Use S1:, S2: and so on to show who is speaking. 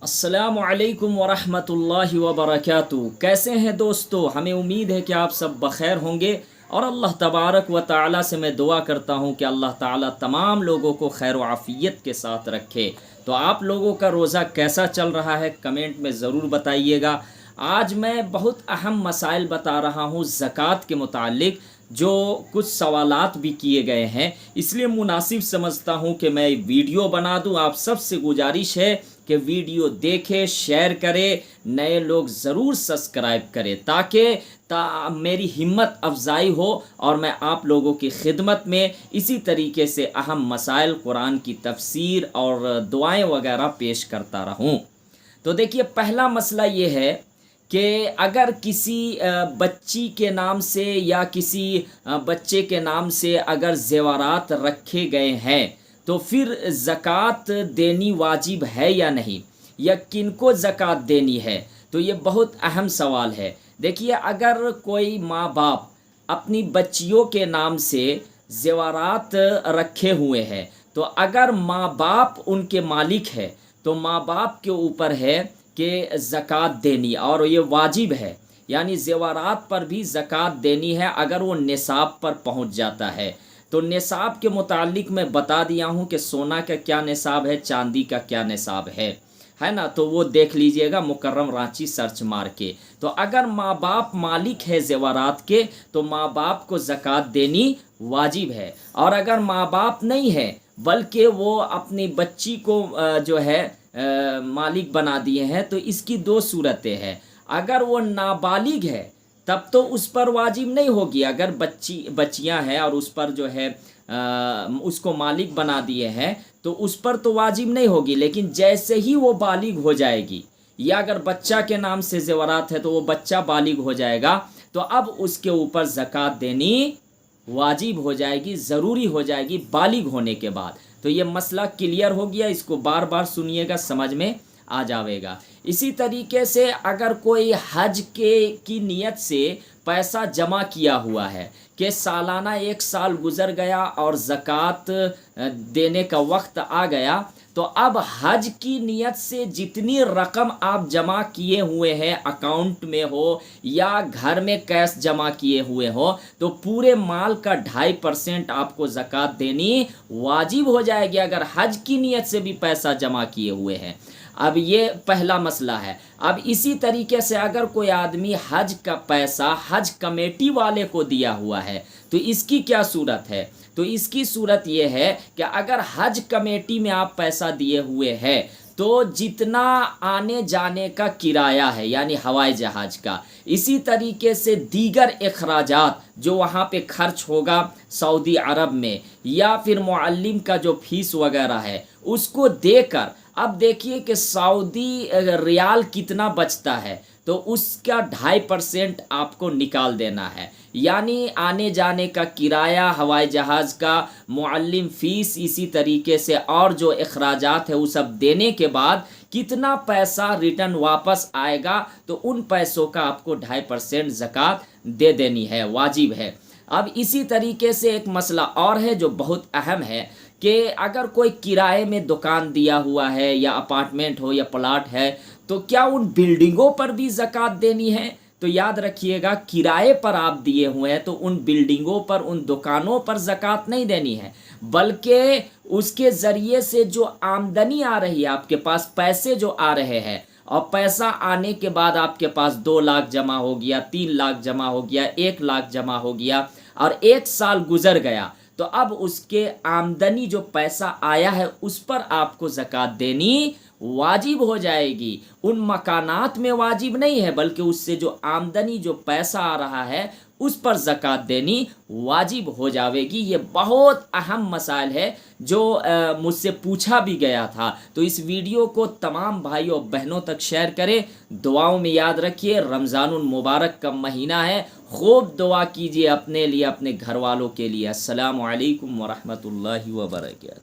S1: अस्सलामु अलैकुम वरहमतुल्लाहि वबरकातुहू। कैसे हैं दोस्तों? हमें उम्मीद है कि आप सब बखैर होंगे और अल्लाह तबारक व ताला से मैं दुआ करता हूं कि अल्लाह ताला तमाम लोगों को खैर व आफ़ियत के साथ रखे। तो आप लोगों का रोज़ा कैसा चल रहा है कमेंट में ज़रूर बताइएगा। आज मैं बहुत अहम मसाइल बता रहा हूं ज़कात के मुतालिक, जो कुछ सवालात भी किए गए हैं, इसलिए मुनासिब समझता हूं कि मैं वीडियो बना दूं। आप सबसे गुजारिश है कि वीडियो देखें, शेयर करें, नए लोग ज़रूर सब्सक्राइब करें ताकि मेरी हिम्मत अफजाई हो और मैं आप लोगों की खिदमत में इसी तरीके से अहम मसाइल, कुरान की तफसीर और दुआएं वगैरह पेश करता रहूं। तो देखिए, पहला मसला ये है कि अगर किसी बच्ची के नाम से या किसी बच्चे के नाम से अगर ज़ेवरात रखे गए हैं तो फिर ज़कात देनी वाजिब है या नहीं, या किनको ज़कात देनी है। तो ये बहुत अहम सवाल है। देखिए, अगर कोई माँ बाप अपनी बच्चियों के नाम से ज़ेवरात रखे हुए हैं, तो अगर माँ बाप उनके मालिक है तो माँ बाप के ऊपर है कि ज़कात देनी, और ये वाजिब है। यानी ज़ेवरात पर भी ज़कात देनी है अगर वो निसाब पर पहुंच जाता है। तो निसाब के मुतालिक मैं बता दिया हूं कि सोना का क्या निसाब है, चांदी का क्या निसाब है ना। तो वो देख लीजिएगा मुकर्रम रांची सर्च मार के। तो अगर माँ बाप मालिक है ज़ेवरात के तो माँ बाप को ज़कात देनी वाजिब है। और अगर माँ बाप नहीं है बल्कि वो अपनी बच्ची को जो है मालिक बना दिए हैं, तो इसकी दो सूरतें हैं। अगर वो नाबालिग है तब तो उस पर वाजिब नहीं होगी। अगर बच्चियां हैं और उस पर जो है उसको मालिक बना दिए हैं तो उस पर तो वाजिब नहीं होगी। लेकिन जैसे ही वो बालिग हो जाएगी, या अगर बच्चा के नाम से ज़ेवरात है तो वो बच्चा बालिग हो जाएगा, तो अब उसके ऊपर ज़कात देनी वाजिब हो जाएगी, ज़रूरी हो जाएगी बालिग होने के बाद। तो ये मसला क्लियर हो गया, इसको बार बार सुनिएगा, समझ में आ जाएगा। इसी तरीके से अगर कोई हज की नियत से पैसा जमा किया हुआ है कि सालाना 1 साल गुजर गया और ज़कात देने का वक्त आ गया, तो अब हज की नियत से जितनी रकम आप जमा किए हुए हैं, अकाउंट में हो या घर में कैश जमा किए हुए हो, तो पूरे माल का 2.5% आपको ज़कात देनी वाजिब हो जाएगी अगर हज की नियत से भी पैसा जमा किए हुए हैं। अब ये पहला मसला है। अब इसी तरीके से अगर कोई आदमी हज का पैसा हज कमेटी वाले को दिया हुआ है तो इसकी क्या सूरत है? तो इसकी सूरत ये है कि अगर हज कमेटी में आप पैसा दिए हुए हैं तो जितना आने जाने का किराया है, यानी हवाई जहाज़ का, इसी तरीके से दीगर अखराजात जो वहाँ पे खर्च होगा सऊदी अरब में, या फिर मुअल्लिम का जो फीस वगैरह है उसको देकर, अब देखिए कि सऊदी रियाल कितना बचता है, तो उसका 2.5% आपको निकाल देना है। यानी आने जाने का किराया, हवाई जहाज़ का, मुअल्लिम फ़ीस, इसी तरीके से और जो अखराजात है वो सब देने के बाद कितना पैसा रिटर्न वापस आएगा, तो उन पैसों का आपको 2.5% ज़कात दे देनी है, वाजिब है। अब इसी तरीके से एक मसला और है जो बहुत अहम है कि अगर कोई किराए में दुकान दिया हुआ है, या अपार्टमेंट हो या प्लाट है, तो क्या उन बिल्डिंगों पर भी ज़कात देनी है? तो याद रखिएगा, किराए पर आप दिए हुए हैं तो उन बिल्डिंगों पर, उन दुकानों पर ज़कात नहीं देनी है, बल्कि उसके ज़रिए से जो आमदनी आ रही है, आपके पास पैसे जो आ रहे हैं, और पैसा आने के बाद आपके पास 2 लाख जमा हो गया, 3 लाख जमा हो गया, 1 लाख जमा हो गया और 1 साल गुजर गया, तो अब उसके आमदनी जो पैसा आया है उस पर आपको ज़कात देनी वाजिब हो जाएगी। उन मकानात में वाजिब नहीं है, बल्कि उससे जो आमदनी, जो पैसा आ रहा है उस पर ज़कात देनी वाजिब हो जाएगी। ये बहुत अहम मसाइल है जो मुझसे पूछा भी गया था। तो इस वीडियो को तमाम भाइयों बहनों तक शेयर करें। दुआओं में याद रखिए, रमज़ानुल मुबारक का महीना है, खूब दुआ कीजिए अपने लिए, अपने घर वालों के लिए। अस्सलामु अलैकुम वरहमतुल्लाहि वबरकातुहू।